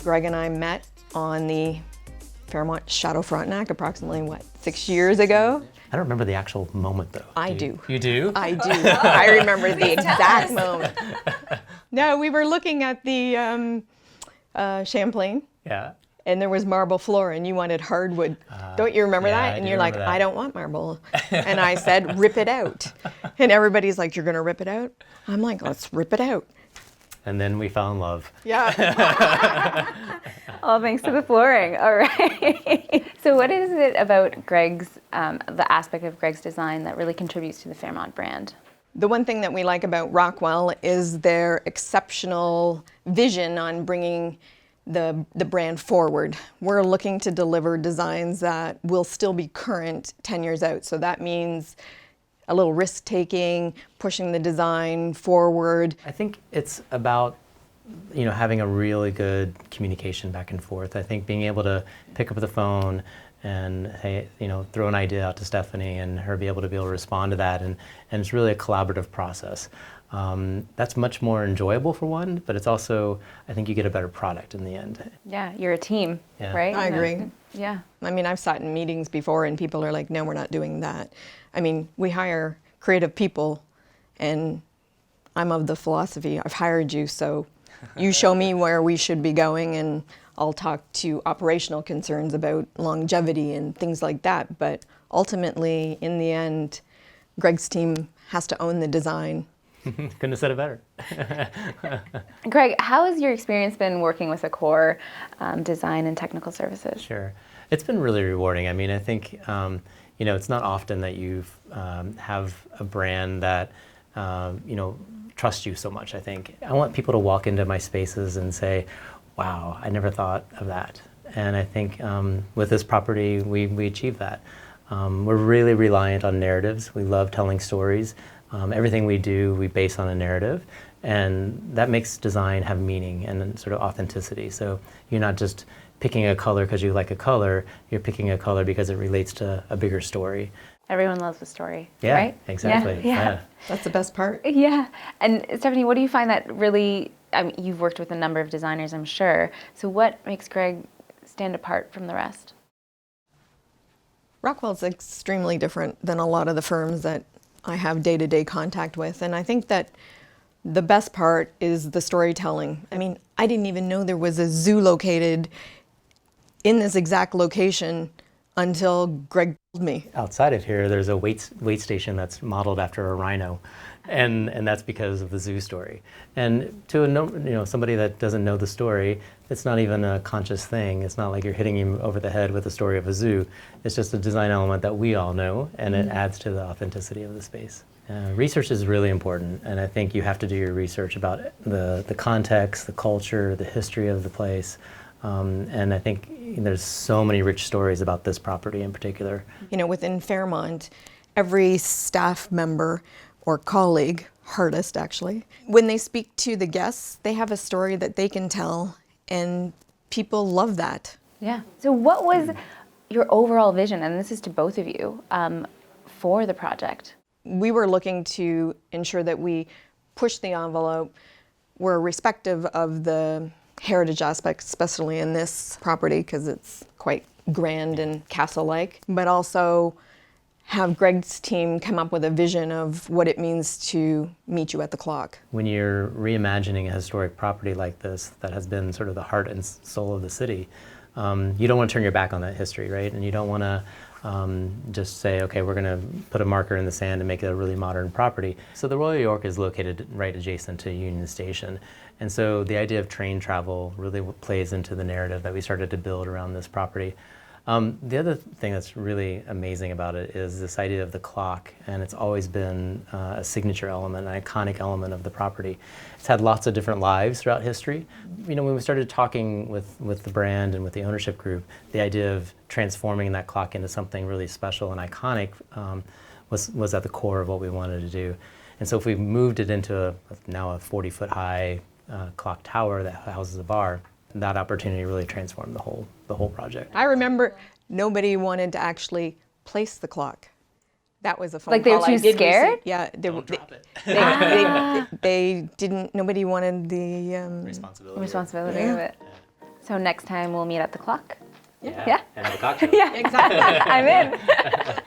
Greg and I met on the Fairmont Chateau Frontenac approximately, 6 years ago? I don't remember the actual moment though. I do. You do? I do. I remember the exact moment. No, we were looking at the Champlain. Yeah. And there was marble floor and you wanted hardwood. Don't you remember yeah, that? I And do you're like, remember that. I don't want marble. And I said, rip it out. And everybody's like, you're gonna rip it out? I'm like, let's rip it out. And then we fell in love. Yeah. All thanks to the flooring. All right. So what is it about Greg's, the aspect of Greg's design that really contributes to the Fairmont brand? The one thing that we like about Rockwell is their exceptional vision on bringing the brand forward. We're looking to deliver designs that will still be current 10 years out. So that means a little risk taking, pushing the design forward. I think it's about having a really good communication back and forth. I think being able to pick up the phone and throw an idea out to Stephanie and her be able to respond to that, and it's really a collaborative process. That's much more enjoyable for one, but it's also, I think you get a better product in the end. Yeah, you're a team, Yeah. right? I agree. Yeah. I mean, I've sat in meetings before and people are like, no, we're not doing that. I mean, we hire creative people and I'm of the philosophy, I've hired you, so you show me where we should be going and I'll talk to operational concerns about longevity and things like that. But ultimately, in the end, Greg's team has to own the design. Couldn't have said it better. Greg, how has your experience been working with Accor design and technical services? Sure. It's been really rewarding. I mean, I think, it's not often that you have a brand that, trusts you so much, I think. I want people to walk into my spaces and say, wow, I never thought of that. And I think with this property, we achieve that. We're really reliant on narratives. We love telling stories. Everything we do, we base on a narrative. And that makes design have meaning and sort of authenticity. So you're not just picking a color because you like a color, you're picking a color because it relates to a bigger story. Everyone loves a story, Yeah, right? exactly. Yeah. That's the best part. Yeah. And Stephanie, what do you find that really, you've worked with a number of designers, I'm sure. So what makes Greg stand apart from the rest? Rockwell's extremely different than a lot of the firms that I have day-to-day contact with. And I think that the best part is the storytelling. I mean, I didn't even know there was a zoo located in this exact location until Greg told me. Outside of here, there's a wait station that's modeled after a rhino, and that's because of the zoo story. And to somebody that doesn't know the story, it's not even a conscious thing. It's not like you're hitting him over the head with the story of a zoo. It's just a design element that we all know, and it adds to the authenticity of the space. Research is really important, and I think you have to do your research about the context, the culture, the history of the place. And I think there's so many rich stories about this property in particular. Within Fairmont, every staff member or colleague, hardest actually, when they speak to the guests, they have a story that they can tell, and people love that. Yeah. So what was your overall vision, and this is to both of you, for the project? We were looking to ensure that we push the envelope. We're respective of the heritage aspect, especially in this property because it's quite grand and castle-like, but also have Greg's team come up with a vision of what it means to meet you at the clock. When you're reimagining a historic property like this that has been sort of the heart and soul of the city, you don't want to turn your back on that history, right? And you don't want to just say, okay, we're going to put a marker in the sand and make it a really modern property. So the Royal York is located right adjacent to Union Station. And so the idea of train travel really plays into the narrative that we started to build around this property. The other thing that's really amazing about it is this idea of the clock, and it's always been a signature element, an iconic element of the property. It's had lots of different lives throughout history. When we started talking with the brand and with the ownership group, the idea of transforming that clock into something really special and iconic was at the core of what we wanted to do. And so if we moved it into now a 40-foot high clock tower that houses a bar, that opportunity really transformed the whole project. I remember nobody wanted to actually place the clock. That was a phone Like they were call I too did scared? receive. Yeah, Drop it. they didn't. Nobody wanted the Responsibility. Responsibility Yeah. of it. So next time we'll meet at the clock. Yeah. Yeah. And have a cocktail. Yeah, Exactly. I'm in.